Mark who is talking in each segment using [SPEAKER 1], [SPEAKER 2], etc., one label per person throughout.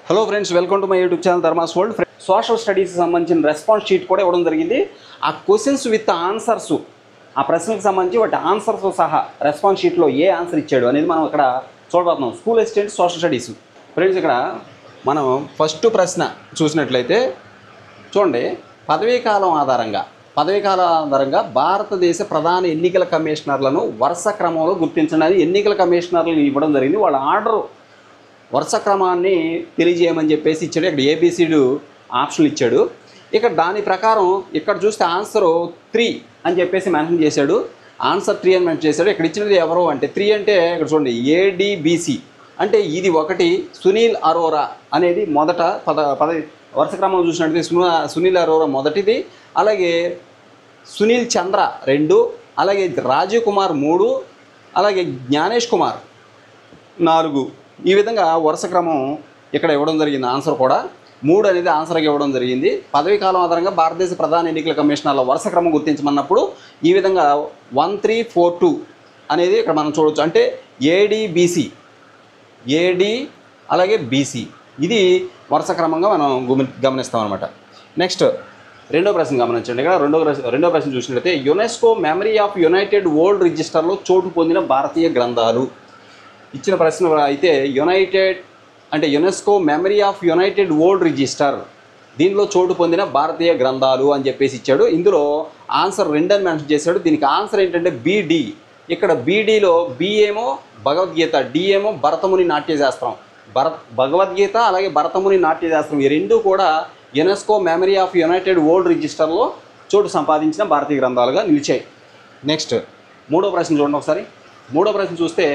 [SPEAKER 1] Hello friends, welcome to my YouTube channel Dharma's world. Social స్టడీస్కి సంబంధించిన response sheet కూడా ఇవ్వడం జరిగింది. ఆ క్వశ్చన్స్ విత్ ఆన్సర్స్, ఆ ప్రశ్నలకు సంబంధించి వాటి ఆన్సర్స్ సహా రెస్పాన్స్ షీట్లో ఏ ఆన్సర్ ఇచ్చాడు అనేది మనం ఇక్కడ చూడబోతున్నాం. School assistant social studies. Friends, ఇక్కడ మనం ఫస్ట్ ప్రశ్న చూసినట్లయితే చూడండి, పదవీ కాలం ఆధారంగా భారతదేశ ప్రధాన ఎన్నికల కమిషనర్లను వరుస క్రమంలో గుర్తించడానికి ఎన్నికల కమిషనర్లను ఇవ్వడం జరిగింది. వాళ్ళ ఆర్డర్ వరుస క్రమాన్ని తెలియజేయమని చెప్పేసి ఇచ్చాడు. ఇక్కడ ఏబిసిడి ఆప్షన్లు ఇచ్చాడు. ఇక్కడ దాని ప్రకారం ఇక్కడ చూస్తే ఆన్సర్ 3 అని చెప్పేసి మెన్షన్ చేశాడు. ఆన్సర్ 3 అని మెన్షన్ చేశాడు. ఇక్కడ ఇచ్చినది ఎవరు అంటే 3 అంటే ఇక్కడ చూడండి ఏడిబిసి అంటే ఇది ఒకటి. సునీల్ అరోరా అనేది మొదట వరుస క్రమంలో చూసినట్లయితే సునీల్ అరోరా మొదటిది, అలాగే సునీల్ చంద్ర 2, అలాగే రాజీవ్ కుమార్ 3, అలాగే జ్ఞానేష్ కుమార్ 4. ఈ విధంగా వరుస క్రమం ఇక్కడ ఇవ్వడం జరిగింది. ఆన్సర్ కూడా 3 అనేది ఆన్సర్గా ఇవ్వడం జరిగింది. పదవీ కాలం ఆధారంగా భారతదేశ ప్రధాన ఎన్నికల కమిషనర్ల వరుస క్రమం గుర్తించమన్నప్పుడు ఈ విధంగా 1, 3, 4, 2 అనేది ఇక్కడ మనం చూడవచ్చు. అంటే ఏడిబిసి, ఏడి అలాగే బీసీ, ఇది వరుస క్రమంగా మనం గమనిస్తాం అనమాట. నెక్స్ట్ రెండో ప్రశ్న గమనించండి. ఇక్కడ రెండో ప్రశ్న చూసినట్లయితే UNESCO memory of United world రిజిస్టర్లో చోటు పొందిన భారతీయ గ్రంథాలు. ఇచ్చిన ప్రశ్న అయితే UNESCO memory of United world register, దీనిలో చోటు పొందిన భారతీయ గ్రంథాలు అని చెప్పేసి ఇచ్చాడు. ఇందులో ఆన్సర్ 2 అని మెన్షన్ చేశాడు. దీనికి ఆన్సర్ ఏంటంటే బిడి. ఇక్కడ బీడీలో బి ఏమో భగవద్గీత, డి ఏమో భరతముని నాట్యశాస్త్రం. భగవద్గీత అలాగే భరతముని నాట్యశాస్త్రం ఈ రెండు కూడా UNESCO memory of United world రిజిస్టర్లో చోటు సంపాదించిన భారతీయ గ్రంథాలుగా నిలిచాయి. నెక్స్ట్ మూడో ప్రశ్న చూడండి ఒకసారి. మూడో ప్రశ్న చూస్తే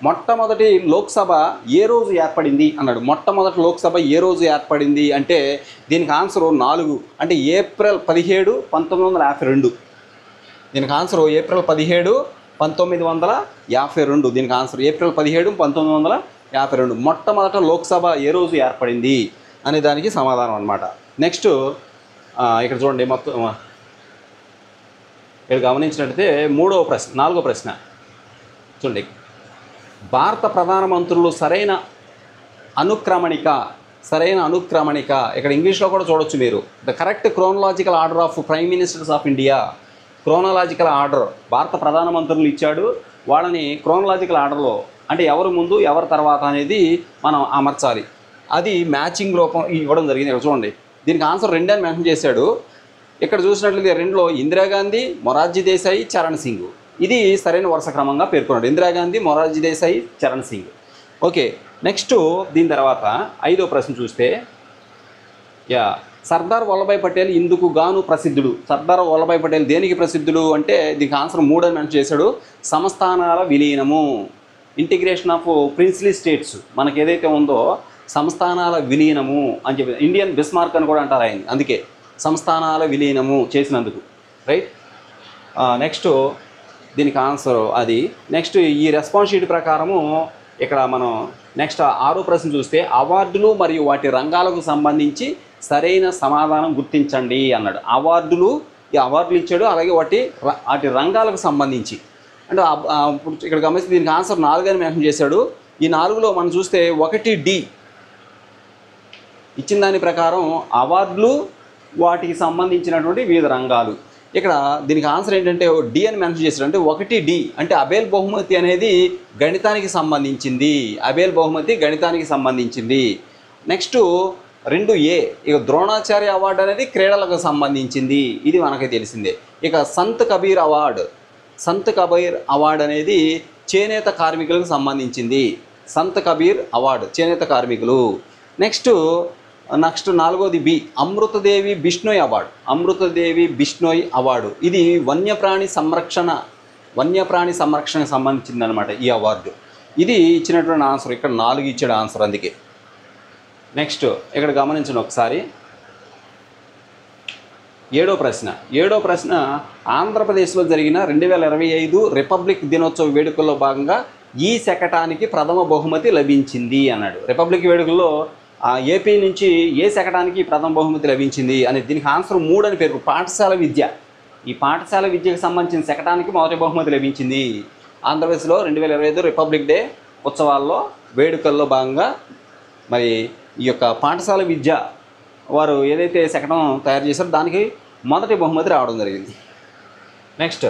[SPEAKER 1] మొట్టమొదటి లోక్సభ ఏ రోజు ఏర్పడింది అన్నాడు. మొట్టమొదటి లోక్సభ ఏ రోజు ఏర్పడింది అంటే దీనికి ఆన్సర్ 4 అంటే ఏప్రిల్ 17, 1952. దీనికి ఆన్సర్ ఏప్రిల్ 17, 1952. దీనికి ఆన్సర్ ఏప్రిల్ 17, 1952. మొట్టమొదట లోక్సభ ఏ రోజు ఏర్పడింది అనే దానికి సమాధానం అనమాట. నెక్స్ట్ ఇక్కడ చూడండి, మొత్తం ఇక్కడ గమనించినట్లయితే నాలుగో ప్రశ్న చూడండి. భారత ప్రధానమంత్రులు సరైన అనుక్రమణిక ఇక్కడ ఇంగ్లీష్లో కూడా చూడొచ్చు మీరు. The correct chronological order of prime ministers of India. Chronological order భారత ప్రధానమంత్రులు ఇచ్చాడు. వాళ్ళని క్రోనలాజికల్ ఆర్డర్లో అంటే ఎవరు ముందు ఎవరు తర్వాత అనేది మనం అమర్చాలి. అది మ్యాచింగ్ రూపం ఇవ్వడం జరిగింది. ఇక్కడ చూడండి, దీనికి ఆన్సర్ 2 అని మెన్షన్ చేశాడు. ఇక్కడ చూసినట్లయితే 2లో ఇందిరాగాంధీ, మొరార్జీ దేశాయి, చరణ్ సింగ్, ఇది సరైన వరుస క్రమంగా పేర్కొన్నాడు. ఇందిరాగాంధీ, మొరార్జీ దేశాయి, చరణ్ సింగ్. ఓకే, నెక్స్ట్ దీని తర్వాత 5వ ప్రశ్న చూస్తే సర్దార్ వల్లభాయ్ పటేల్ ఇందుకు గాను ప్రసిద్ధుడు. సర్దార్ వల్లభాయ్ పటేల్ దేనికి ప్రసిద్ధుడు అంటే దీనికి ఆన్సర్ 3 అని మెన్షన్ చేశాడు. సంస్థానాల విలీనము, ఇంటిగ్రేషన్ ఆఫ్ ప్రిన్స్లీ స్టేట్స్ మనకి ఏదైతే ఉందో సంస్థానాల విలీనము అని చెప్పి ఇండియన్ బిస్మార్క్ అని కూడా అంటారు ఆయన, అందుకే సంస్థానాల విలీనము చేసినందుకు. రైట్. నెక్స్ట్ దీనికి ఆన్సర్ అది. నెక్స్ట్ ఈ రెస్పాన్స్ షీట్ ప్రకారము ఇక్కడ మనం నెక్స్ట్ 6వ ప్రశ్న చూస్తే అవార్డులు మరియు వాటి రంగాలకు సంబంధించి సరైన సమాధానం గుర్తించండి అన్నాడు. అవార్డులు ఇచ్చాడు, అలాగే వాటి రంగాలకు సంబంధించి అంటే ఇక్కడ గమనిస్తే దీనికి ఆన్సర్ 4 అని మెన్షన్ చేశాడు. ఈ 4లో మనం చూస్తే 1D ఇచ్చిన దాని ప్రకారం అవార్డులు వాటికి సంబంధించినటువంటి వివిధ రంగాలు. ఇక్కడ దీనికి ఆన్సర్ ఏంటంటే డి అని మెన్షన్ చేశాడు. అంటే 1D అంటే అబేల్ బహుమతి అనేది గణితానికి సంబంధించింది. నెక్స్ట్ 2A ఇక ద్రోణాచార్య అవార్డు అనేది క్రీడలకు సంబంధించింది, ఇది మనకి తెలిసిందే. ఇక సంత్ కబీర్ అవార్డు అనేది చేనేత కార్మికులకు సంబంధించింది. సంత్ కబీర్ అవార్డు చేనేత కార్మికులు. నెక్స్ట్ 4వది బి అమృతదేవి బిష్ణోయ్ అవార్డు, ఇది వన్యప్రాణి సంరక్షణకు సంబంధించింది అనమాట ఈ అవార్డు. ఇది ఇచ్చినటువంటి ఆన్సర్ ఇక్కడ 4 ఇచ్చాడు ఆన్సర్, అందుకే. నెక్స్ట్ ఇక్కడ గమనించండి ఒకసారి. 7వ ప్రశ్న ఆంధ్రప్రదేశ్లో జరిగిన 2025 రిపబ్లిక్ దినోత్సవ వేడుకల్లో భాగంగా ఈ శకటానికి ప్రథమ బహుమతి లభించింది అన్నాడు. రిపబ్లిక్ వేడుకల్లో ఏపీ నుంచి ఏ శకటానికి ప్రథమ బహుమతి లభించింది అనేది దీనికి ఆన్సర్ 3 అని పేరు. పాఠశాల విద్య, ఈ పాఠశాల విద్యకు సంబంధించిన శకటానికి మొదటి బహుమతి లభించింది. ఆంధ్రప్రదేశ్లో 2025 రిపబ్లిక్ డే ఉత్సవాల్లో వేడుకల్లో భాగంగా మరి ఈ యొక్క పాఠశాల విద్య వారు ఏదైతే శకటం తయారు చేశారో దానికి మొదటి బహుమతి రావడం జరిగింది. నెక్స్ట్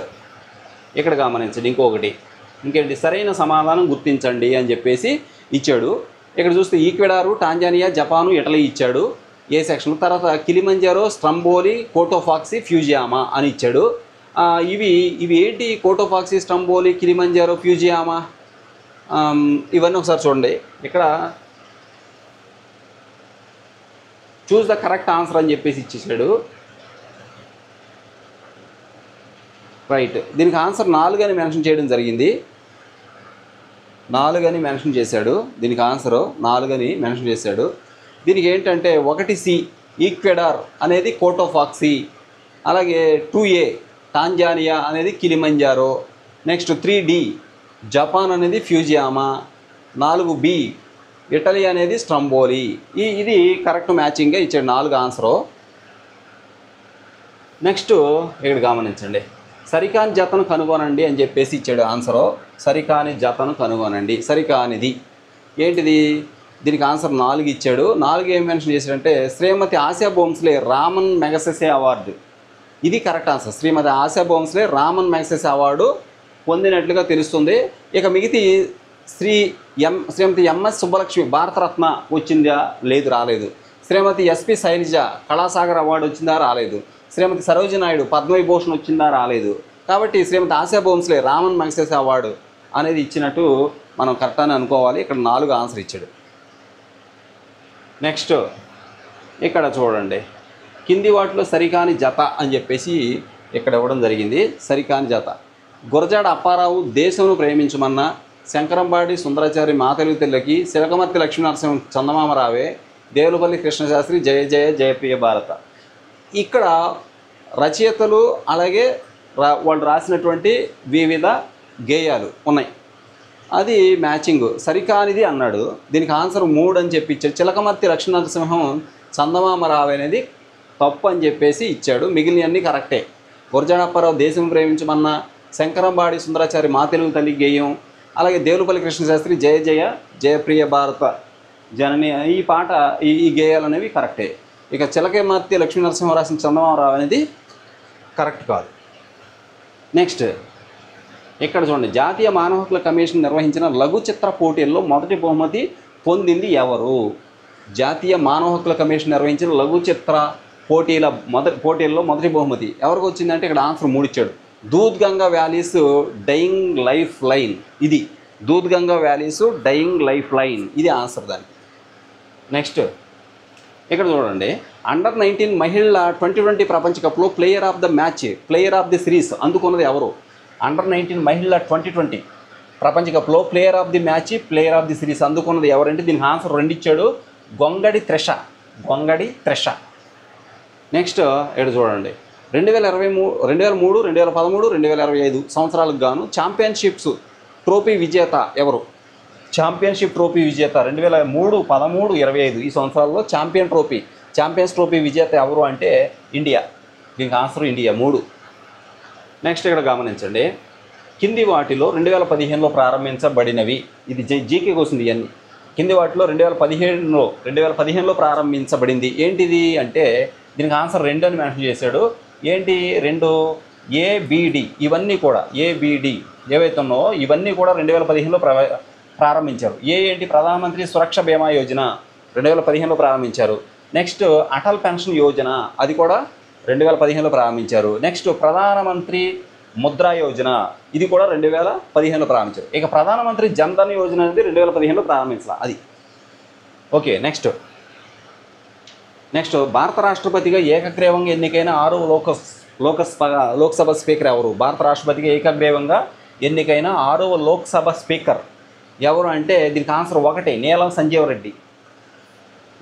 [SPEAKER 1] ఇక్కడ గమనించండి ఇంకేంటి సరైన సమాధానం గుర్తించండి అని చెప్పేసి ఇచ్చాడు. ఇక్కడ చూస్తే ఈక్వెడారు, టాంజానియా, జపాను, ఇటలీ ఇచ్చాడు ఏ సెక్షన్. తర్వాత కిలిమంజారో, స్ట్రంబోలి, కోటోఫాక్సీ, ఫ్యూజియామా అని ఇచ్చాడు. ఇవి ఏంటి? కోటోఫాక్సీ, స్ట్రంబోలి, కిలిమంజారో, ఫ్యూజియామా ఇవన్నీ ఒకసారి చూడండి. ఇక్కడ చూస్ ద కరెక్ట్ ఆన్సర్ అని చెప్పేసి ఇచ్చేసాడు. రైట్, దీనికి ఆన్సర్ 4 అని మెన్షన్ చేయడం జరిగింది. 4 అని మెన్షన్ చేశాడు. దీనికి ఆన్సరు 4 అని మెన్షన్ చేశాడు. దీనికి ఏంటంటే 1C ఈక్వెడార్ అనేది కోటోఫాక్సీ, అలాగే 2A టాంజానియా అనేది కిలిమంజారో, నెక్స్ట్ 3D జపాన్ అనేది ఫ్యూజియామా, 4B ఇటలీ అనేది స్ట్రంబోలి. ఇది కరెక్ట్ మ్యాచింగ్గా ఇచ్చాడు 4 ఆన్సరు. నెక్స్ట్ ఇక్కడ గమనించండి, సరికాని జతను కనుగొనండి అని చెప్పేసి ఇచ్చాడు ఆన్సరు. సరికాని జతను కనుగొనండి. సరికానిది ఏంటిది? దీనికి ఆన్సర్ 4 ఇచ్చాడు. 4 ఏం మెన్షన్ చేశాడంటే శ్రీమతి ASHA Bhonsle Ramon Magsaysay award. ఇది కరెక్ట్ ఆన్సర్. శ్రీమతి ASHA Bhonsle Ramon Magsaysay award పొందినట్లుగా తెలుస్తుంది. ఇక మిగతా శ్రీమతి ఎంఎస్ సుబ్బలక్ష్మి భారతరత్న వచ్చిందా? లేదు, రాలేదు. శ్రీమతి ఎస్పి శైలజ కళాసాగర్ అవార్డు వచ్చిందా? రాలేదు. శ్రీమతి సరోజిని నాయుడు పద్మవిభూషణ్ వచ్చిందా? రాలేదు. కాబట్టి శ్రీమతి ASHA Bhonsle Ramon Magsaysay award అనేది ఇచ్చినట్టు మనం కరెక్ట్ అని అనుకోవాలి. ఇక్కడ 4 ఆన్సర్ ఇచ్చాడు. నెక్స్ట్ ఇక్కడ చూడండి, కింది వాటిలో సరికాని జత అని చెప్పేసి ఇక్కడ ఇవ్వడం జరిగింది. సరికాని జత గురజాడ అప్పారావు దేశంను ప్రేమించమన్న, శంకరంబాడి సుందరాచారి మా తెలుగు తెల్లకి, శిలకమర్తి లక్ష్మీనరసింహ చందమామరావే, దేవులపల్లి కృష్ణశాస్త్రి జయ జయ జయప్రియ భారత. ఇక్కడ రచయితలు అలాగే వాళ్ళు రాసినటువంటి వివిధ గేయాలు ఉన్నాయి. అది మ్యాచింగ్. సరికానిది అన్నాడు. దీనికి ఆన్సర్ 3 అని చెప్పి ఇచ్చాడు. చిలకమర్తి లక్ష్మీనరసింహం చందమామరావు అనేది తప్పు అని చెప్పేసి ఇచ్చాడు. మిగిలినవన్నీ కరెక్టే. గురజాడ అప్పారావు దేశం ప్రేమించమన్న, శంకరంబాడి సుందరాచారి మా తెలుగు తల్లి గేయం, అలాగే దేవులపల్లి కృష్ణశాస్త్రి జయ జయ జయప్రియ భారత జనని ఈ పాట ఈ గేయాలు అనేవి కరెక్టే. ఇక చిలకమర్తి లక్ష్మీనరసింహ రాసిన చందమామరావు అనేది కరెక్ట్ కాదు. నెక్స్ట్ ఇక్కడ చూడండి, జాతీయ మానవ హక్కుల కమిషన్ నిర్వహించిన లఘు చిత్ర పోటీల్లో మొదటి బహుమతి పొందింది ఎవరు? జాతీయ మానవ హక్కుల కమిషన్ నిర్వహించిన లఘు చిత్ర పోటీల్లో మొదటి బహుమతి ఎవరికి వచ్చిందంటే ఇక్కడ ఆన్సర్ 3 ఇచ్చాడు. Dudh Ganga valleys dying life line. ఇది Dudh Ganga valleys dying life line, ఇది ఆన్సర్ దానికి. నెక్స్ట్ ఇక్కడ చూడండి, అండర్-19 మహిళల 2020 ప్రపంచ కప్లో player of the match, player of the series అందుకున్నది ఎవరు? అండర్-19 మహిళల 2020 ప్రపంచ కప్లో player of the match, player of the series అందుకున్నది ఎవరంటే దీనికి ఆన్సర్ 2 ఇచ్చాడు. గొంగడి త్రెష. నెక్స్ట్ ఇక్కడ చూడండి, 2023, 2013, 2025 సంవత్సరాలకు గాను ఛాంపియన్షిప్స్ ట్రోఫీ విజేత ఎవరు? ఛాంపియన్షిప్ ట్రోఫీ విజేత 2003, 13, 25 ఈ సంవత్సరాల్లో ఛాంపియన్స్ ట్రోఫీ విజేత ఎవరు అంటే ఇండియా. దీనికి ఆన్సర్ ఇండియా 3. నెక్స్ట్ ఇక్కడ గమనించండి, కింది వాటిలో 2015లో ప్రారంభించబడినవి. ఇది జీకే కోసం ఇవన్నీ. కింది వాటిలో 2015లో ప్రారంభించబడింది ఏంటిది అంటే దీనికి ఆన్సర్ 2 అని మెన్షన్ చేశాడు. ఏంటి 2? ABD. ఇవన్నీ కూడా ABD ఏవైతే ఉన్నాయో ఇవన్నీ కూడా 2015లో ప్రారంభించారు. ఏంటి? ప్రధానమంత్రి సురక్ష బీమా యోజన 2015లో ప్రారంభించారు. నెక్స్ట్ అటల్ పెన్షన్ యోజన, అది కూడా 2015లో ప్రారంభించారు. నెక్స్ట్ ప్రధానమంత్రి ముద్రా యోజన, ఇది కూడా 2015లో ప్రారంభించారు. ఇక ప్రధానమంత్రి జన్ధన్ యోజన అనేది 2015లో ప్రారంభించాలి అది. ఓకే, నెక్స్ట్ భారత రాష్ట్రపతిగా ఏకగ్రీవంగా ఎన్నికైన 6వ లోక్సభ స్పీకర్ ఎవరు? భారత రాష్ట్రపతిగా ఏకగ్రీవంగా ఎన్నికైన 6వ లోక్సభ స్పీకర్ ఎవరు అంటే దీనికి ఆన్సర్ 1 నీలం సంజీవ్ రెడ్డి.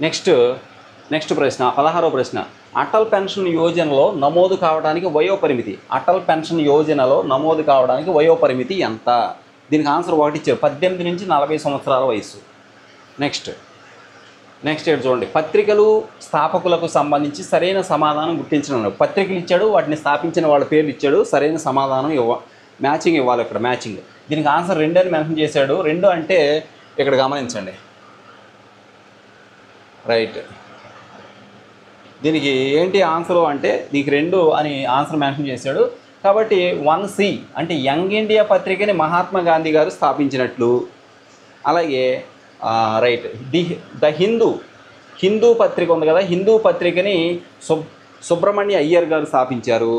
[SPEAKER 1] నెక్స్ట్ ప్రశ్న 16వ ప్రశ్న, అటల్ పెన్షన్ యోజనలో నమోదు కావడానికి వయోపరిమితి. అటల్ పెన్షన్ యోజనలో నమోదు కావడానికి వయోపరిమితి ఎంత? దీనికి ఆన్సర్ 1 ఇచ్చారు. 18 నుంచి 40 సంవత్సరాల వయసు. నెక్స్ట్ ఇక్కడ చూడండి, పత్రికలు స్థాపకులకు సంబంధించి సరైన సమాధానం గుర్తించడం. పత్రికలు ఇచ్చాడు, వాటిని స్థాపించిన వాళ్ళ పేర్లు ఇచ్చాడు. సరైన సమాధానం మ్యాచింగ్ ఇవ్వాలి. ఇక్కడ మ్యాచింగ్. దీనికి ఆన్సర్ 2 అని మెన్షన్ చేశాడు. 2 అంటే ఇక్కడ గమనించండి, రైట్. దీనికి ఏంటి ఆన్సరు అంటే దీనికి 2 అని ఆన్సర్ మెన్షన్ చేశాడు. కాబట్టి 1C అంటే యంగ్ ఇండియా పత్రికని మహాత్మా గాంధీ గారు స్థాపించినట్లు. అలాగే రైట్ ద హిందూ పత్రిక ఉంది కదా, హిందూ పత్రికని సుబ్రహ్మణ్య అయ్యర్ గారు స్థాపించారు.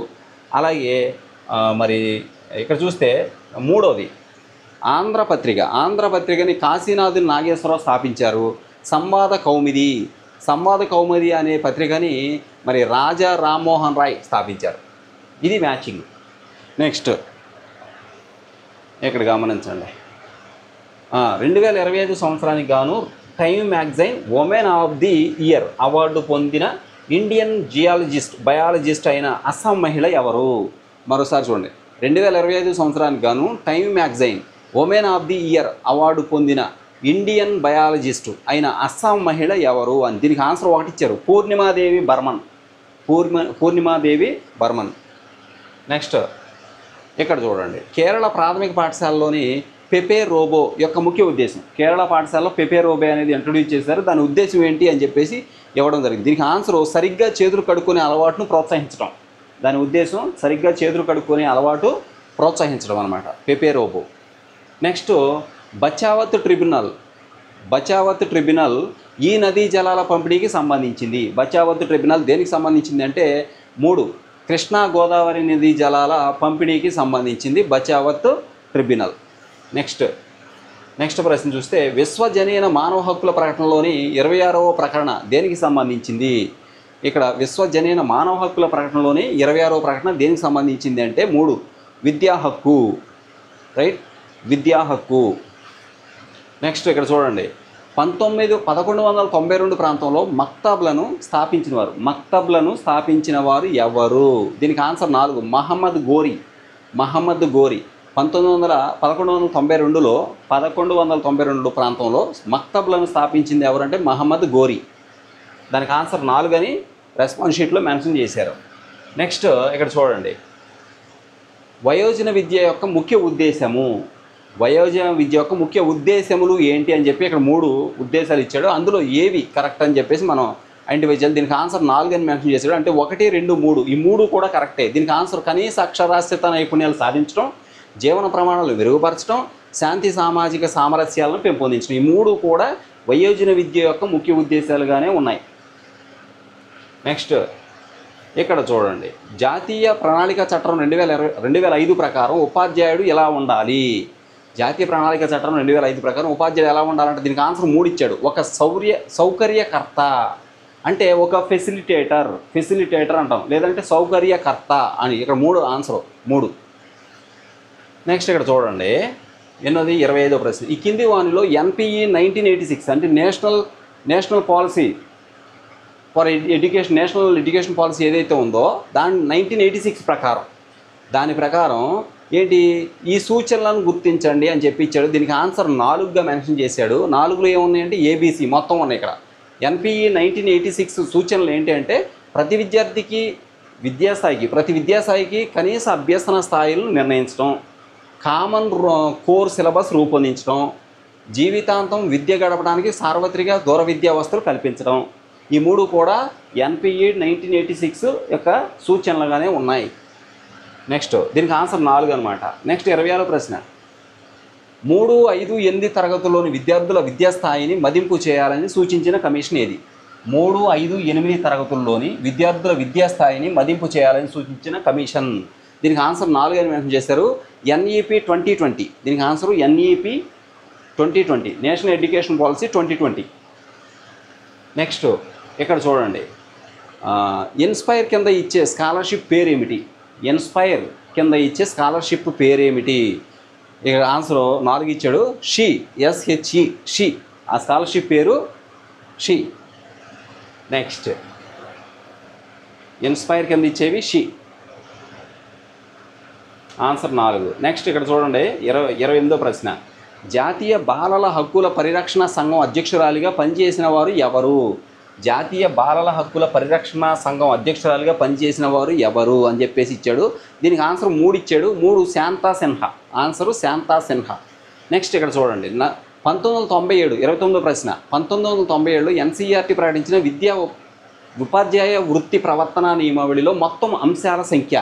[SPEAKER 1] అలాగే మరి ఇక్కడ చూస్తే 3వది ఆంధ్రపత్రికని కాశీనాథుని నాగేశ్వరరావు స్థాపించారు. సంవాద కౌముది అనే పత్రికని మరి రాజా రామ్మోహన్ రాయ్ స్థాపించారు. ఇది మ్యాచింగ్. నెక్స్ట్ ఇక్కడ గమనించండి. 2025 సంవత్సరానికి గాను time magazine women of the year award పొందిన ఇండియన్ బయాలజిస్ట్ అయిన అస్సాం మహిళ ఎవరు? మరోసారి చూడండి. 2025 సంవత్సరానికి గాను time magazine women of the year award పొందిన ఇండియన్ బయాలజిస్టు అయిన అస్సాం మహిళ ఎవరు అని. దీనికి ఆన్సర్ ఒకటి ఇచ్చారు, పూర్ణిమాదేవి బర్మన్. నెక్స్ట్ ఇక్కడ చూడండి. కేరళ ప్రాథమిక పాఠశాలలోని పెపే రోబో యొక్క ముఖ్య ఉద్దేశం. కేరళ పాఠశాలలో పెపే రోబో అనేది ఇంట్రొడ్యూస్ చేశారు. దాని ఉద్దేశం ఏంటి అని చెప్పేసి ఇవ్వడం జరిగింది. దీనికి ఆన్సర్ సరిగ్గా చేతులు కడుక్కునే అలవాటును ప్రోత్సహించడం. దాని ఉద్దేశం సరిగ్గా చేతులు కడుక్కునే అలవాటు ప్రోత్సహించడం అనమాట, పెపే రోబో. నెక్స్ట్ బచావత్ ట్రిబ్యునల్ ఈ నదీ జలాల పంపిణీకి సంబంధించింది. బచావత్ ట్రిబ్యునల్ దేనికి సంబంధించింది అంటే 3 కృష్ణా గోదావరి నదీ జలాల పంపిణీకి సంబంధించింది బచావత్ ట్రిబ్యునల్. నెక్స్ట్ ప్రశ్న చూస్తే విశ్వజనీన మానవ హక్కుల ప్రకటనలోని 26వ ప్రకటన దేనికి సంబంధించింది? ఇక్కడ విశ్వజనీన మానవ హక్కుల ప్రకటనలోని 26వ ప్రకటన దేనికి సంబంధించింది అంటే 3 విద్యా హక్కు. రైట్, విద్యా హక్కు. నెక్స్ట్ ఇక్కడ చూడండి. 1192 ప్రాంతంలో మక్తబ్లను స్థాపించిన వారు ఎవరు? దీనికి ఆన్సర్ 4 మహమ్మద్ గోరి. 1192 ప్రాంతంలో మక్తబ్లను స్థాపించింది ఎవరంటే మహమ్మద్ గోరి. దానికి ఆన్సర్ 4 అని రెస్పాన్స్ షీట్లో మెన్షన్ చేశారు. నెక్స్ట్ ఇక్కడ చూడండి. వయోజన విద్య యొక్క ముఖ్య ఉద్దేశములు ఏంటి అని చెప్పి ఇక్కడ 3 ఉద్దేశాలు ఇచ్చాడు. అందులో ఏవి కరెక్ట్ అని చెప్పేసి మనం ఐడెంటిఫై చేయాలి. దీనికి ఆన్సర్ 4 అని మెన్షన్ చేశాడు. అంటే 1, 2, 3 ఈ 3 కూడా కరెక్టే. దీనికి ఆన్సర్ కనీస అక్షరాస్యత నైపుణ్యాలు సాధించడం, జీవన ప్రమాణాలు మెరుగుపరచడం, శాంతి సామాజిక సామరస్యాలను పెంపొందించడం. ఈ 3 కూడా వయోజన విద్య యొక్క ముఖ్య ఉద్దేశాలుగానే ఉన్నాయి. నెక్స్ట్ ఇక్కడ చూడండి. జాతీయ ప్రణాళిక చట్టం 2005 ప్రకారం ఉపాధ్యాయుడు ఎలా ఉండాలి? జాతీయ ప్రణాళిక చట్టం 2005 ప్రకారం ఉపాధ్యాయుడు ఎలా ఉండాలంటే దీనికి ఆన్సర్ 3 ఇచ్చాడు. ఒక సౌకర్యకర్త అంటే ఒక ఫెసిలిటేటర్ అంటాం, లేదంటే సౌకర్యకర్త అని. ఇక్కడ 3 ఆన్సర్ 3. నెక్స్ట్ ఇక్కడ చూడండి. 25వ ప్రశ్న. ఈ కింది వానిలో NPE 1986 అంటే national policy for education, national education policy ఏదైతే ఉందో దాని 1986 దాని ప్రకారం ఏంటి ఈ సూచనలను గుర్తించండి అని చెప్పి ఇచ్చాడు. దీనికి ఆన్సర్ 4గా మెన్షన్ చేశాడు. 4లో ఏమున్నాయంటే ABC మొత్తం ఉన్నాయి. ఇక్కడ NPE 1986 సూచనలు ఏంటి అంటే ప్రతి విద్యాస్థాయికి కనీస అభ్యసన స్థాయిలను నిర్ణయించడం, కామన్ కోర్ సిలబస్ రూపొందించడం, జీవితాంతం విద్య గడపడానికి సార్వత్రిక దూర విద్యా వసతులు కల్పించడం. ఈ 3 కూడా NPE 1986 యొక్క సూచనలుగానే ఉన్నాయి. నెక్స్ట్ దీనికి ఆన్సర్ 4 అనమాట. నెక్స్ట్ 26వ ప్రశ్న. 3, 5, 8 తరగతుల్లోని విద్యార్థుల విద్యాస్థాయిని మదింపు చేయాలని సూచించిన కమిషన్ ఏది? 3, 5, 8 తరగతుల్లోని విద్యార్థుల విద్యాస్థాయిని మదింపు చేయాలని సూచించిన కమిషన్. దీనికి ఆన్సర్ 4 అని మెన్షన్ చేశారు. NEP 2020. దీనికి answer NEP 2020 national education policy 2020. Next ఇక్కడ చూడండి. ఇన్స్పైర్ కింద ఇచ్చే స్కాలర్షిప్ పేరేమిటి? ఇక్కడ ఆన్సర్ 4 ఇచ్చాడు. SHE. ఆ స్కాలర్షిప్ పేరు షీ. నెక్స్ట్ ఇన్స్పైర్ కింద ఇచ్చేవి షీ. ఆన్సర్ 4. నెక్స్ట్ ఇక్కడ చూడండి. 28వ ప్రశ్న. జాతీయ బాలల హక్కుల పరిరక్షణ సంఘం అధ్యక్షురాలిగా పనిచేసిన వారు ఎవరు? జాతీయ బాలల హక్కుల పరిరక్షణ సంఘం అధ్యక్షురాలిగా పనిచేసిన వారు ఎవరు అని చెప్పేసి ఇచ్చాడు. దీనికి ఆన్సర్ 3 ఇచ్చాడు. 3 శాంతా సిన్హా. ఆన్సరు శాంతా సిన్హా. నెక్స్ట్ ఇక్కడ చూడండి. 1997 29వ ప్రశ్న 1997లో ఎన్సీఈఆర్టీ ప్రకటించిన ఉపాధ్యాయ వృత్తి ప్రవర్తన నియమావళిలో మొత్తం అంశాల సంఖ్య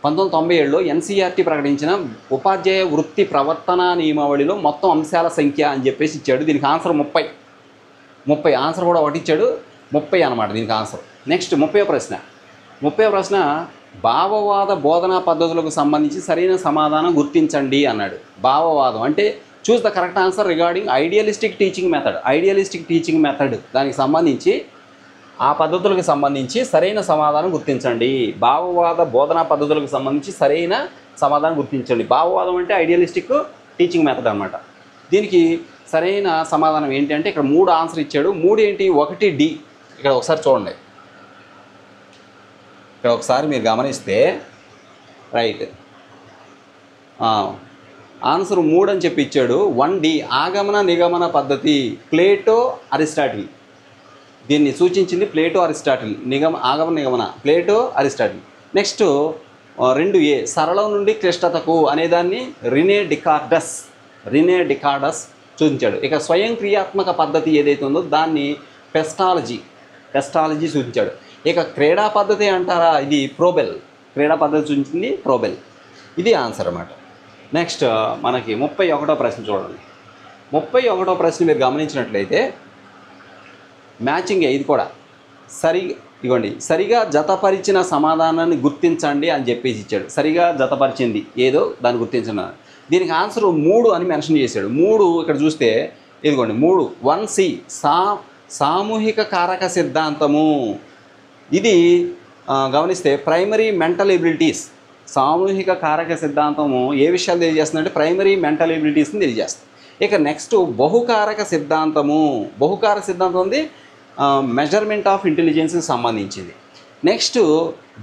[SPEAKER 1] 1997లో ఎన్సీఈఆర్టీ ప్రకటించిన ఉపాధ్యాయ వృత్తి ప్రవర్తన నియమావళిలో మొత్తం అంశాల సంఖ్య అని చెప్పేసి ఇచ్చాడు. దీనికి ఆన్సర్ 30 ఆన్సర్ కూడా ఒకటి ఇచ్చాడు, 30 అనమాట దీనికి ఆన్సర్. నెక్స్ట్ 30వ ప్రశ్న భావవాద బోధనా పద్ధతులకు సంబంధించి సరైన సమాధానం గుర్తించండి అన్నాడు. భావవాదం అంటే choose the correct answer regarding idealistic teaching method దానికి సంబంధించి ఆ పద్ధతులకు సంబంధించి సరైన సమాధానం గుర్తించండి. భావవాద బోధనా పద్ధతులకు సంబంధించి సరైన సమాధానం గుర్తించండి. భావవాదం అంటే ఐడియలిస్టిక్ టీచింగ్ మెథడ్ అనమాట. దీనికి సరైన సమాధానం ఏంటి అంటే ఇక్కడ 3 ఆన్సర్ ఇచ్చాడు. 3 ఏంటి? 1 డి. ఇక్కడ ఒకసారి చూడండి, ఇక్కడ ఒకసారి మీరు గమనిస్తే రైట్ ఆన్సర్ 3 అని చెప్పి ఇచ్చాడు. 1D ఆగమన నిగమన పద్ధతి, ప్లేటో అరిస్టాటిల్. దీన్ని సూచించింది ప్లేటో అరిస్టాటిల్. ఆగమన నిగమన ప్లేటో అరిస్టాటిల్. నెక్స్ట్ 2A సరళం నుండి క్లిష్టతకు అనేదాన్ని రినే డికార్డస్ సూచించాడు. ఇక స్వయం క్రియాత్మక పద్ధతి ఏదైతే ఉందో దాన్ని పెస్టాలజీ సూచించాడు. ఇక క్రీడా పద్ధతి అంటారా, ఇది ప్రోబెల్. క్రీడా పద్ధతి సూచించింది ప్రోబెల్. ఇది ఆన్సర్ అన్నమాట. నెక్స్ట్ మనకి 31వ ప్రశ్న చూడండి. 31వ ప్రశ్న మీరు గమనించినట్లయితే మ్యాచింగే ఇది కూడా. సరిగా జతపరిచిన సమాధానాన్ని గుర్తించండి అని చెప్పేసి ఇచ్చాడు. సరిగా జతపరిచింది ఏదో దాన్ని గుర్తించండి. దీనికి ఆన్సర్ 3 అని మెన్షన్ చేశాడు. 3 ఇక్కడ చూస్తే ఇదిగోండి 3 1C సామూహిక కారక సిద్ధాంతము. ఇది గమనిస్తే ప్రైమరీ మెంటల్ ఎబిలిటీస్. సామూహిక కారక సిద్ధాంతము ఏ విషయాలు తెలియజేస్తుందంటే ప్రైమరీ మెంటల్ ఎబిలిటీస్ని తెలియజేస్తుంది. ఇక నెక్స్ట్ బహుకారక సిద్ధాంతము. బహుకారక సిద్ధాంతం ఉంది మెజర్మెంట్ ఆఫ్ ఇంటెలిజెన్స్కి సంబంధించింది. నెక్స్ట్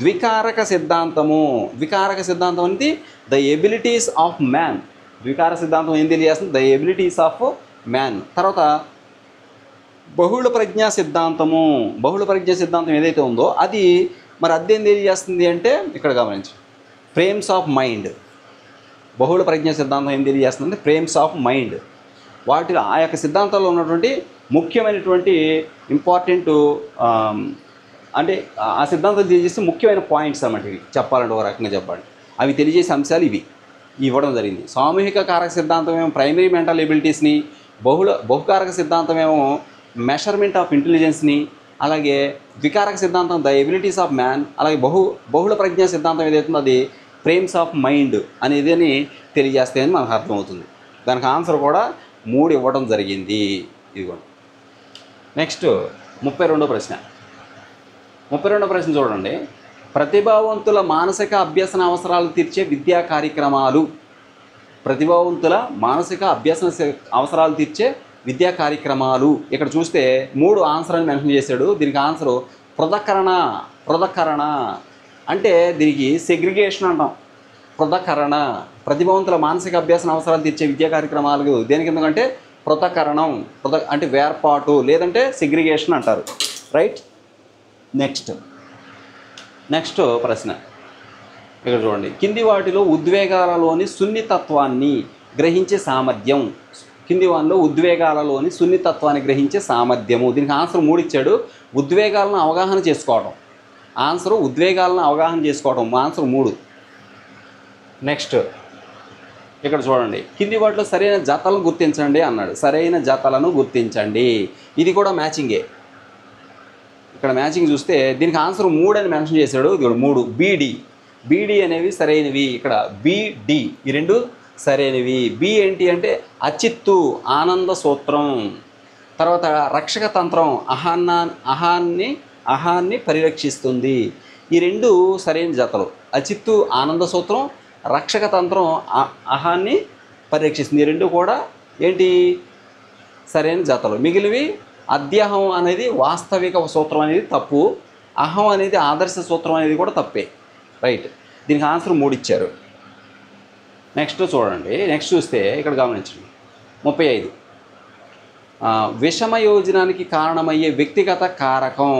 [SPEAKER 1] ద్వికారక సిద్ధాంతము. ద్వికారక సిద్ధాంతం అనేది ద ఎబిలిటీస్ ఆఫ్ మ్యాన్. ద్వికారక సిద్ధాంతం ఏం తెలియజేస్తుంది? The abilities of man. తర్వాత బహుళ ప్రజ్ఞా సిద్ధాంతము. బహుళ ప్రజ్ఞా సిద్ధాంతం ఏదైతే ఉందో అది మరి అదేం తెలియజేస్తుంది అంటే ఇక్కడ గమనించండి ఫ్రేమ్స్ ఆఫ్ మైండ్. బహుళ ప్రజ్ఞా సిద్ధాంతం ఏం తెలియజేస్తుంది? Frames of mind. వాటి ఆ యొక్క సిద్ధాంతాల్లో ఉన్నటువంటి ముఖ్యమైనటువంటి ఇంపార్టెంట్ అంటే ఆ సిద్ధాంతం తెలియజేస్తే ముఖ్యమైన పాయింట్స్ అన్నమాట. ఇవి చెప్పాలంటే ఒక రకంగా చెప్పండి, అవి తెలియజేసే అంశాలు ఇవి ఇవ్వడం జరిగింది. సామూహిక కారక సిద్ధాంతం ఏమో ప్రైమరీ మెంటల్ ఎబిలిటీస్ని, బహుకారక సిద్ధాంతం ఏమో మెషర్మెంట్ ఆఫ్ ఇంటెలిజెన్స్ని, అలాగే ద్వికారక సిద్ధాంతం ద ఎబిలిటీస్ ఆఫ్ మ్యాన్, అలాగే బహుళ ప్రజ్ఞా సిద్ధాంతం ఏదైతుందో అది ఫ్రేమ్స్ ఆఫ్ మైండ్ అనేది తెలియజేస్తాయని మనకు అర్థమవుతుంది. దానికి ఆన్సర్ కూడా 3 ఇవ్వడం జరిగింది. ఇదిగోండి. నెక్స్ట్ 32వ ప్రశ్న. 32వ ప్రశ్న చూడండి. ప్రతిభావంతుల మానసిక అభ్యసన అవసరాలు తీర్చే విద్యా కార్యక్రమాలు. ప్రతిభావంతుల మానసిక అభ్యసన అవసరాలు తీర్చే విద్యా కార్యక్రమాలు. ఇక్కడ చూస్తే 3 ఆన్సర్ అని మెన్షన్ చేశాడు. దీనికి ఆన్సరు పృథక్కరణ అంటే దీనికి సెగ్రిగేషన్ అంటాం. పృథక్కరణ ప్రతిభావంతుల మానసిక అభ్యాసన అవసరాలు తీర్చే విద్యా కార్యక్రమాలు దేనికి ఎందుకంటే పృథక్కరణం అంటే వేర్పాటు లేదంటే సెగ్రిగేషన్ అంటారు. రైట్. నెక్స్ట్ ప్రశ్న ఇక్కడ చూడండి. కింది వాటిలో ఉద్వేగాలలోని సున్నితత్వాన్ని గ్రహించే సామర్థ్యం. కింది వాటిలో ఉద్వేగాలలోని సున్నితత్వాన్ని గ్రహించే సామర్థ్యము. దీనికి ఆన్సర్ 3 ఇచ్చాడు. ఉద్వేగాలను అవగాహన చేసుకోవడం. ఆన్సరు ఉద్వేగాలను అవగాహన చేసుకోవడం ఆన్సర్ 3. నెక్స్ట్ ఇక్కడ చూడండి. కింది వాటిలో సరైన జతలను గుర్తించండి అన్నాడు. సరైన జతలను గుర్తించండి. ఇది కూడా మ్యాచింగే. ఇక్కడ మ్యాచింగ్ చూస్తే దీనికి ఆన్సర్ 3 అని మెన్షన్ చేశాడు. ఇది 3 బీడి అనేవి సరైనవి. ఇక్కడ బిడి ఈ 2 సరైనవి. బి ఏంటి అంటే అచిత్తు ఆనంద సూత్రం. తర్వాత రక్షక తంత్రం అహాన్ని పరిరక్షిస్తుంది. ఈ 2 సరైన జతలు. అచిత్తు ఆనంద సూత్రం, రక్షక తంత్రం అహాన్ని పరిరక్షిస్తుంది. ఈ 2 కూడా ఏంటి సరైన జతలు. మిగిలివి అధ్యాహం అనేది వాస్తవిక సూత్రం అనేది తప్పు, అహం అనేది ఆదర్శ సూత్రం అనేది కూడా తప్పే. రైట్. దీనికి ఆన్సర్ 3 ఇచ్చారు. నెక్స్ట్ చూడండి. నెక్స్ట్ చూస్తే ఇక్కడ గమనించండి 35 విషమయోజనానికి కారణమయ్యే వ్యక్తిగత కారకం.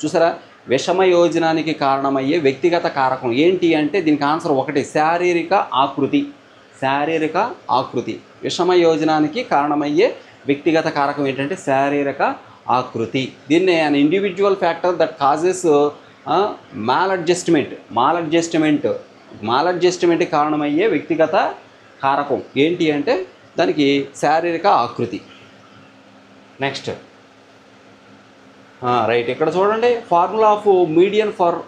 [SPEAKER 1] చూసారా, విషమయోజనానికి కారణమయ్యే వ్యక్తిగత కారకం ఏంటి అంటే దీనికి ఆన్సర్ 1 శారీరక ఆకృతి. శారీరక ఆకృతి. విషమయోజనానికి కారణమయ్యే వ్యక్తిగత కారకం ఏంటంటే శారీరక ఆకృతి. దీన్నే an individual factor that causes maladjustment కారణమయ్యే వ్యక్తిగత కారకం ఏంటి అంటే దానికి శారీరక ఆకృతి. నెక్స్ట్ రైట్, ఇక్కడ చూడండి, formula of median for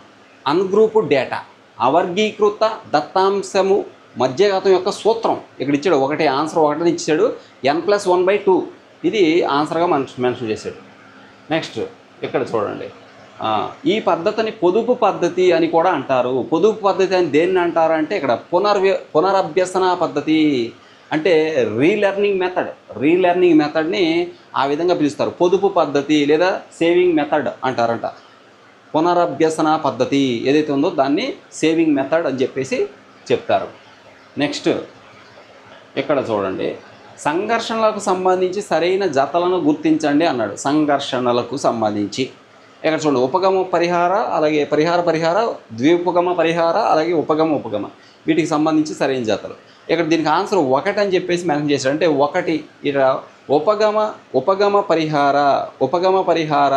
[SPEAKER 1] ungrouped data, అవర్గీకృత దత్తాంశము మధ్యఘాతం యొక్క సూత్రం ఇక్కడ ఇచ్చాడు. ఒకటి ఆన్సర్ ఒకటిని ఇచ్చాడు, n+1/2 ఇది ఆన్సర్గా మెన్షన్ చేశాడు. నెక్స్ట్ ఇక్కడ చూడండి, ఈ పద్ధతిని పొదుపు పద్ధతి అని కూడా అంటారు. పొదుపు పద్ధతి అని దేన్ని అంటారు అంటే ఇక్కడ పునరభ్యసన పద్ధతి అంటే రీలెర్నింగ్ మెథడ్ని ఆ విధంగా పిలుస్తారు. పొదుపు పద్ధతి లేదా సేవింగ్ మెథడ్ అంటారంట. పునరభ్యసన పద్ధతి ఏదైతే ఉందో దాన్ని సేవింగ్ మెథడ్ అని చెప్పేసి చెప్తారు. నెక్స్ట్ ఇక్కడ చూడండి, సంఘర్షణలకు సంబంధించి సరైన జతలను గుర్తించండి అన్నాడు. సంఘర్షణలకు సంబంధించి ఇక్కడ చూడండి, ఉపగమ పరిహార, అలాగే పరిహార, ద్విపగమ పరిహార, అలాగే ఉపగమ వీటికి సంబంధించి సరైన జతలు. ఇక్కడ దీనికి ఆన్సర్ 1 అని చెప్పేసి మెన్షన్ చేశాడు. అంటే 1 ఇక్కడ ఉపగమ పరిహార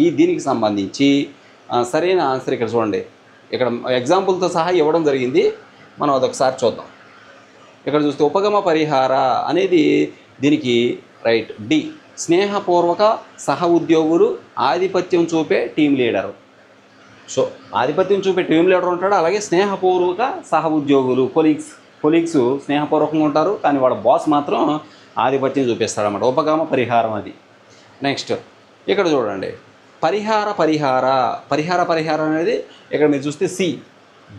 [SPEAKER 1] ఈ దీనికి సంబంధించి సరైన ఆన్సర్ ఇక్కడ చూడండి, ఇక్కడ ఎగ్జాంపుల్తో సహా ఇవ్వడం జరిగింది. మనం అదొకసారి చూద్దాం. ఇక్కడ చూస్తే ఉపగమ పరిహార అనేది దీనికి రైట్ డి, స్నేహపూర్వక సహ ఉద్యోగులు, ఆధిపత్యం చూపే టీం లీడరు. సో ఆధిపత్యం చూపే టీం లీడర్ ఉంటాడు, అలాగే స్నేహపూర్వక సహ ఉద్యోగులు కొలీగ్స్ స్నేహపూర్వకంగా ఉంటారు, కానీ వాళ్ళ బాస్ మాత్రం ఆధిపత్యం చూపిస్తాడు అన్నమాట. ఉపగమ పరిహారం అది. నెక్స్ట్ ఇక్కడ చూడండి, పరిహార అనేది ఇక్కడ మీరు చూస్తే సి,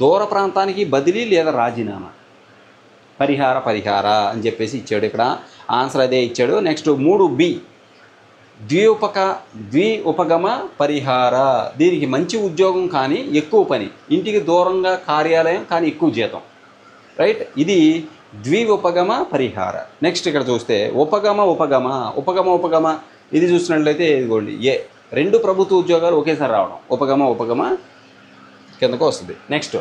[SPEAKER 1] దూర ప్రాంతానికి బదిలీ లేదా రాజీనామా. పరిహార అని చెప్పేసి ఇచ్చాడు, ఇక్కడ ఆన్సర్ అదే ఇచ్చాడు. నెక్స్ట్ 3B, ద్విపగమ పరిహార, దీనికి మంచి ఉద్యోగం కానీ ఎక్కువ పని, ఇంటికి దూరంగా కార్యాలయం కానీ ఎక్కువ జీతం. రైట్, ఇది ద్విపగమ పరిహార. నెక్స్ట్ ఇక్కడ చూస్తే ఉపగమ ఇది చూసినట్లయితే ఇదిగోండి ఏ, 2 ప్రభుత్వ ఉద్యోగాలు ఒకేసారి రావడం, ఉపగమ కిందకు వస్తుంది. నెక్స్ట్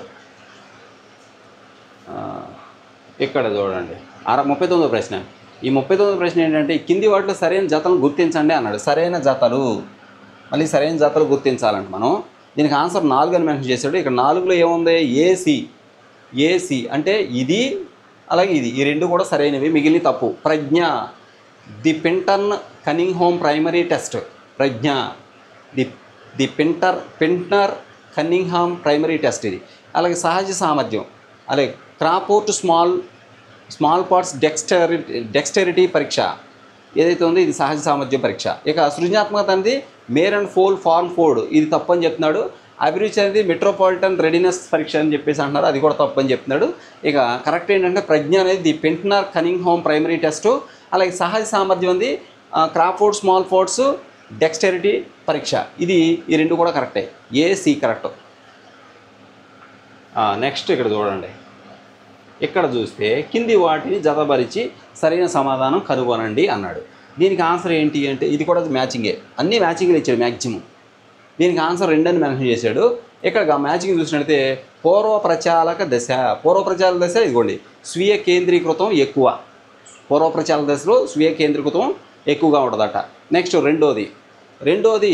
[SPEAKER 1] ఇక్కడ చూడండి 39వ ప్రశ్న. ఈ 39వ ప్రశ్న ఏంటంటే, కింది వాటిలో సరైన జతలను గుర్తించండి అన్నాడు. సరైన జతలు గుర్తించాలంటే మనం దీనికి ఆన్సర్ 4 అని మెన్షన్ చేశాడు. ఇక్కడ 4లో ఏముంది, ఏసీ అంటే ఇది అలాగే ఇది, ఈ 2 కూడా సరైనవి, మిగిలిన తప్పు. ప్రజ్ఞ, the Pintner Cunningham primary test. ప్రజ్ఞ, the Pintner Cunningham primary test ఇది. అలాగే సహజ సామర్థ్యం, అలాగే క్రాపోర్ట్ స్మాల్ పార్ట్స్ డెక్స్టెరిటీ పరీక్ష ఏదైతే ఉందో ఇది సహజ సామర్థ్యం పరీక్ష. ఇక సృజనాత్మకత అనేది మేర్ అండ్ ఫార్మ్ ఫోర్డ్, ఇది తప్పు అని చెప్తున్నాడు. అభిరుచి అనేది మెట్రోపాలిటన్ రెడీనెస్ పరీక్ష అని చెప్పేసి అంటున్నారు, అది కూడా తప్పు అని చెప్తున్నాడు. ఇక కరెక్ట్ ఏంటంటే ప్రజ్ఞ అనేది ది పింటనర్ కన్నింగ్హామ్ ప్రైమరీ టెస్టు. అలాగే సహజ సామర్థ్యం ఉంది క్రాఫోర్డ్ స్మాల్ ఫోర్డ్స్ డెక్స్టెరిటీ పరీక్ష, ఈ 2 కూడా కరెక్టే. AC correct. నెక్స్ట్ ఇక్కడ చూడండి, ఇక్కడ చూస్తే కింది వాటిని జతపరిచి సరైన సమాధానం కనుగొనండి అన్నాడు. దీనికి ఆన్సర్ ఏంటి అంటే ఇది కూడా మ్యాచింగే, అన్ని మ్యాచింగ్లు ఇచ్చాడు మ్యాక్సిమం. దీనికి ఆన్సర్ 2 అని మెన్షన్ చేశాడు. ఇక్కడ మ్యాచింగ్ చూసినట్లయితే పూర్వ ప్రచాలక దశ ఇదిగోండి స్వీయ కేంద్రీకృతం ఎక్కువ. పూర్వ ప్రచాలక దశలో స్వీయ కేంద్రీకృతం ఎక్కువగా ఉంటుందట. నెక్స్ట్ రెండోది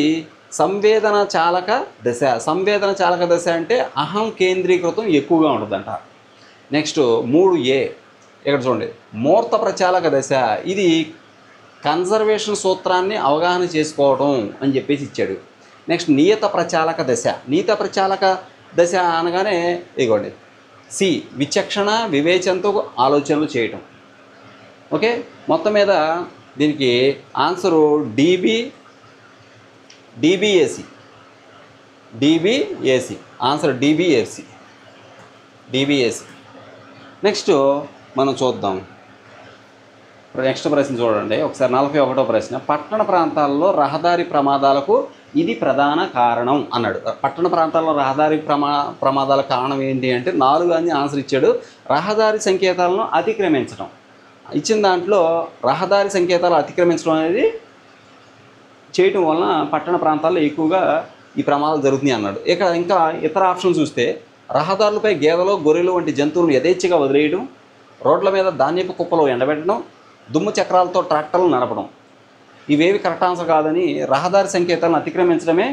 [SPEAKER 1] సంవేదన చాలక దశ అంటే అహం కేంద్రీకృతం ఎక్కువగా ఉంటుందంట. నెక్స్ట్ 3A ఇక్కడ చూడండి మూర్త ప్రచాలక దశ, ఇది కన్జర్వేషన్ సూత్రాన్ని అవగాహన చేసుకోవడం అని చెప్పేసి ఇచ్చాడు. నెక్స్ట్ నియత ప్రచాలక దశ అనగానే ఇదిగోండి సి, విచక్షణ వివేచనతో ఆలోచనలు చేయటం. ఓకే, మొత్తం మీద దీనికి ఆన్సరు డిబిఏసి ఆన్సర్ డిబిఏసి. నెక్స్ట్ మనం చూద్దాం నెక్స్ట్ ప్రశ్న చూడండి ఒకసారి. 41వ ప్రశ్న, పట్టణ ప్రాంతాల్లో రహదారి ప్రమాదాలకు ఇది ప్రధాన కారణం అన్నాడు. పట్టణ ప్రాంతాల్లో రహదారి ప్రమాదాల కారణం ఏంటి అంటే 4 అని ఆన్సర్ ఇచ్చాడు. రహదారి సంకేతాలను అతిక్రమించడం ఇచ్చిన దాంట్లో రహదారి సంకేతాలు అతిక్రమించడం అనేది చేయటం వలన పట్టణ ప్రాంతాల్లో ఎక్కువగా ఈ ప్రమాదాలు జరుగుతున్నాయి అన్నాడు. ఇంకా ఇతర ఆప్షన్ చూస్తే రహదారులపై గేదెలు గొర్రెలు వంటి జంతువులను యథేచ్ఛగా వదిలేయడం, రోడ్ల మీద ధాన్యపు కుప్పలు ఎండబెట్టడం, దుమ్ము చక్రాలతో ట్రాక్టర్లు నడపడం. ఇవేవి కరెక్ట్ ఆన్సర్ కాదని రహదారి సంకేతాలను అతిక్రమించడమే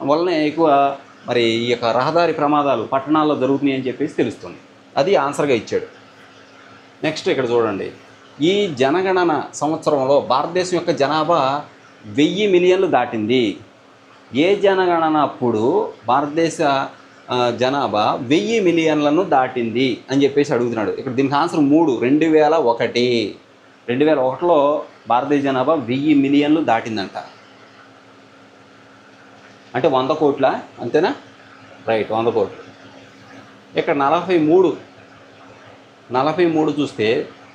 [SPEAKER 1] వలన ఎక్కువ మరి ఈ యొక్క రహదారి ప్రమాదాలు పట్టణాల్లో జరుగుతున్నాయి అని చెప్పేసి తెలుస్తుంది. అది ఆన్సర్గా ఇచ్చాడు. నెక్స్ట్ ఇక్కడ చూడండి, ఈ జనగణన సంవత్సరంలో భారతదేశం యొక్క జనాభా 1000 మిలియన్లు దాటింది. ఏ జనగణన అప్పుడు భారతదేశ జనాభా 1000 మిలియన్లను దాటింది అని చెప్పేసి అడుగుతున్నాడు. ఇక్కడ దీనికి ఆన్సర్ 3, 2001. 2001లో భారతదేశ జనాభా 1000 మిలియన్లు దాటిందంట. అంటే 100 కోట్ల, అంతేనా? రైట్, 100 కోట్లు. ఇక్కడ 43 చూస్తే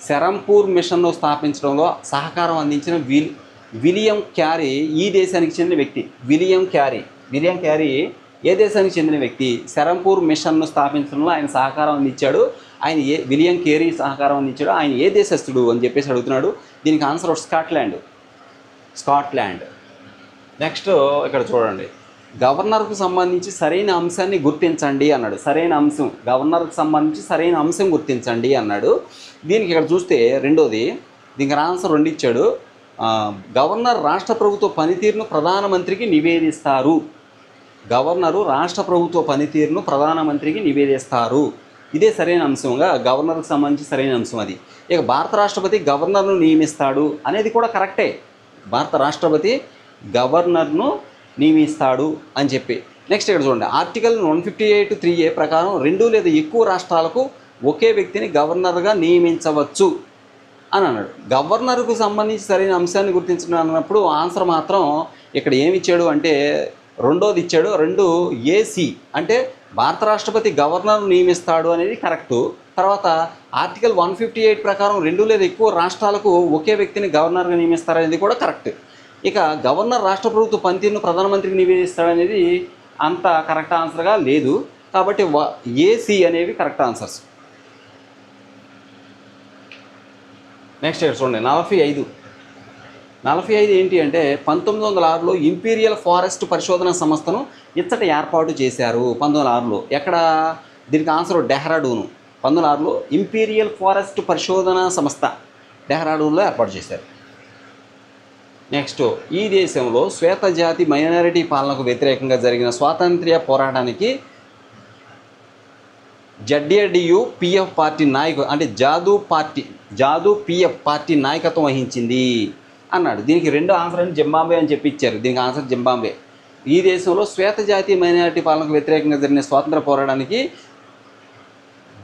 [SPEAKER 1] సెరంపూర్ మిషన్ను స్థాపించడంలో సహకారం అందించిన విలియం క్యారీ ఈ దేశానికి చెందిన వ్యక్తి. విలియం క్యారీ ఏ దేశానికి చెందిన వ్యక్తి? సెరంపూర్ మిషన్ను స్థాపించడంలో ఆయన సహకారం అందించాడు. ఆయన విలియం క్యారీ సహకారం అందించాడు. ఆయన ఏ దేశస్థుడు అని చెప్పేసి అడుగుతున్నాడు. దీనికి ఆన్సర్ స్కాట్లాండ్. నెక్స్ట్ ఇక్కడ చూడండి, గవర్నర్కు సంబంధించి సరైన అంశాన్ని గుర్తించండి అన్నాడు. సరైన అంశం, గవర్నర్కు సంబంధించి సరైన అంశం గుర్తించండి అన్నాడు. దీనికి ఇక్కడ చూస్తే రెండోది, దీనికి ఆన్సర్ 2 ఇచ్చాడు. గవర్నర్ రాష్ట్ర ప్రభుత్వ పనితీరును ప్రధానమంత్రికి నివేదిస్తారు. గవర్నరు రాష్ట్ర ప్రభుత్వ పనితీరును ప్రధానమంత్రికి నివేదిస్తారు. ఇదే సరైన అంశంగా గవర్నర్కు సంబంధించి సరైన అంశం అది. ఇక భారత రాష్ట్రపతి గవర్నర్ను నియమిస్తాడు అనేది కూడా కరెక్టే. భారత రాష్ట్రపతి గవర్నర్ను నియమిస్తాడు అని చెప్పి. నెక్స్ట్ ఇక్కడ చూడండి, ఆర్టికల్ 158(3)A ప్రకారం 2 లేదా ఎక్కువ రాష్ట్రాలకు ఒకే వ్యక్తిని గవర్నర్గా నియమించవచ్చు అని అన్నాడు. గవర్నర్కు సంబంధించి సరైన అంశాన్ని గుర్తించడం అన్నప్పుడు ఆన్సర్ మాత్రం ఇక్కడ ఏమి ఇచ్చాడు అంటే రెండోది ఇచ్చాడు. 2AC అంటే భారత రాష్ట్రపతి గవర్నర్ను నియమిస్తాడు అనేది కరెక్టు. తర్వాత ఆర్టికల్ 158 ప్రకారం 2 లేదా ఎక్కువ రాష్ట్రాలకు ఒకే వ్యక్తిని గవర్నర్గా నియమిస్తారనేది కూడా కరెక్ట్. ఇక గవర్నర్ రాష్ట్ర ప్రభుత్వ పనితీరును ప్రధానమంత్రికి నివేదిస్తాడనేది అంత కరెక్ట్ ఆన్సర్గా లేదు. కాబట్టి AC అనేవి కరెక్ట్ ఆన్సర్స్. నెక్స్ట్ చూడండి, 45 ఏంటి అంటే 1906లో ఇంపీరియల్ ఫారెస్ట్ పరిశోధన సంస్థను ఇచ్చట ఏర్పాటు చేశారు. 1906లో ఎక్కడ? దీనికి ఆన్సర్ డెహ్రాడూను. 1906లో ఇంపీరియల్ ఫారెస్ట్ పరిశోధన సంస్థ డెహ్రాడూన్లో ఏర్పాటు చేశారు. నెక్స్ట్, ఈ దేశంలో శ్వేత జాతి మైనారిటీ పాలనకు వ్యతిరేకంగా జరిగిన స్వాతంత్ర్య పోరాటానికి ZADU-PF పార్టీ నాయకుడు అంటే జాదు PF పార్టీ నాయకత్వం వహించింది అన్నాడు. దీనికి 2 ఆన్సర్ అని జింబాబ్వే అని చెప్పి ఇచ్చారు. దీనికి ఆన్సర్ జింబాబ్వే. ఈ దేశంలో శ్వేత జాతి మైనారిటీ పాలనకు వ్యతిరేకంగా జరిగిన స్వాతంత్ర పోరాటానికి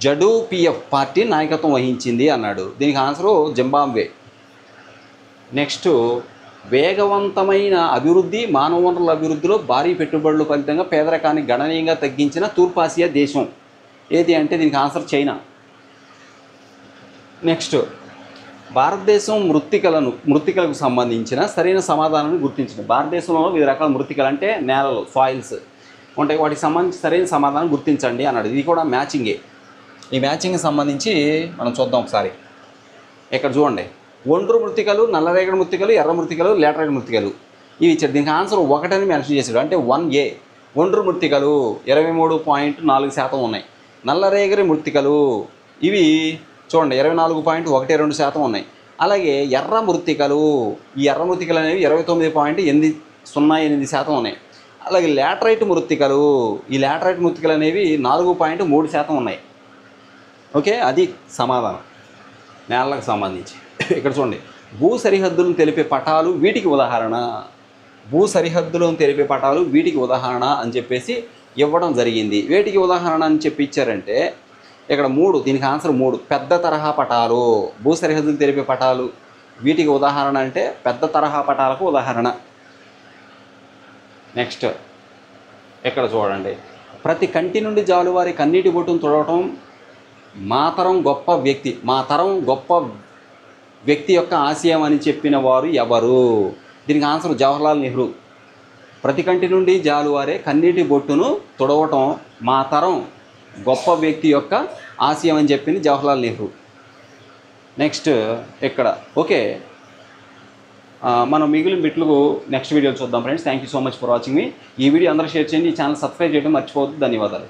[SPEAKER 1] ZADU-PF పార్టీ నాయకత్వం వహించింది అన్నాడు. దీనికి ఆన్సరు జింబాబ్వే. నెక్స్ట్, వేగవంతమైన అభివృద్ధి, మానవ వనరుల అభివృద్ధిలో భారీ పెట్టుబడుల ఫలితంగా పేదరికాన్ని గణనీయంగా తగ్గించిన తూర్పాసియా దేశం ఏది అంటే దీనికి ఆన్సర్ చైనా. నెక్స్ట్, భారతదేశం మృత్తికలకు సంబంధించిన సరైన సమాధానాన్ని గుర్తించండి. భారతదేశంలో వివిధ రకాల మృత్తికలు అంటే నేలలు, సాయిల్స్ ఉంటాయి. వాటికి సంబంధించి సరైన సమాధానం గుర్తించండి అన్నాడు. ఇది కూడా మ్యాచింగే. ఈ మ్యాచింగ్కి సంబంధించి మనం చూద్దాం ఒకసారి. ఇక్కడ చూడండి, ఒండ్రు మృత్తికలు, నల్లరేగడి మృత్తికలు, ఎర్ర మృత్తికలు, లేటరైట్ మృత్తికలు ఇవి ఇచ్చారు. దీనికి ఆన్సర్ 1 అని మెన్షన్ చేశాడు. అంటే 1A. ఒండ్రు మృత్తికలు 23.4% ఉన్నాయి. నల్లరేగడి మృత్తికలు ఇవి చూడండి 24.12% ఉన్నాయి. అలాగే ఎర్ర మృత్తికలు, ఈ ఎర్ర మృత్తికలు అనేవి 29.08% ఉన్నాయి. అలాగే లేటరైట్ మృత్తికలు, ఈ లేటరైట్ మృత్తికలు అనేవి 4.3% ఉన్నాయి. ఓకే, అది సమాధానం నేలలకు సంబంధించి. ఇక్కడ చూడండి, భూ సరిహద్దులను తెలిపే పటాలు వీటికి ఉదాహరణ. భూ సరిహద్దులను తెలిపే పటాలు వీటికి ఉదాహరణ అని చెప్పేసి ఇవ్వడం జరిగింది. వేటికి ఉదాహరణ అని చెప్పి ఇచ్చారంటే ఇక్కడ 3, దీనికి ఆన్సర్ 3 పెద్ద తరహా పటాలు. భూ సరిహద్దులు తెలిపే పటాలు వీటికి ఉదాహరణ అంటే పెద్ద తరహా పటాలకు ఉదాహరణ. నెక్స్ట్ ఇక్కడ చూడండి, ప్రతి కంటి నుండి జాలువారి కన్నీటి బొట్టును తుడవటం మా తరం గొప్ప వ్యక్తి యొక్క ఆశయం అని చెప్పిన వారు ఎవరు? దీనికి ఆన్సర్ జవహర్లాల్ నెహ్రూ. ప్రతి కంటి నుండి జాలువారే కన్నీటి బొట్టును తుడవటం మా తరం గొప్ప వ్యక్తి యొక్క ఆశయం అని చెప్పింది జవహర్లాల్ నెహ్రూ. నెక్స్ట్ ఇక్కడ ఓకే, మనం మిగిలిన బిట్లు నెక్స్ట్ వీడియోలో చూద్దాం friends. Thank you so much for watching మీ. ఈ వీడియో అందరూ షేర్ చేయండి. ఈ ఛానల్ సబ్స్క్రైబ్ చేయడం మర్చిపోవద్దు. ధన్యవాదాలు.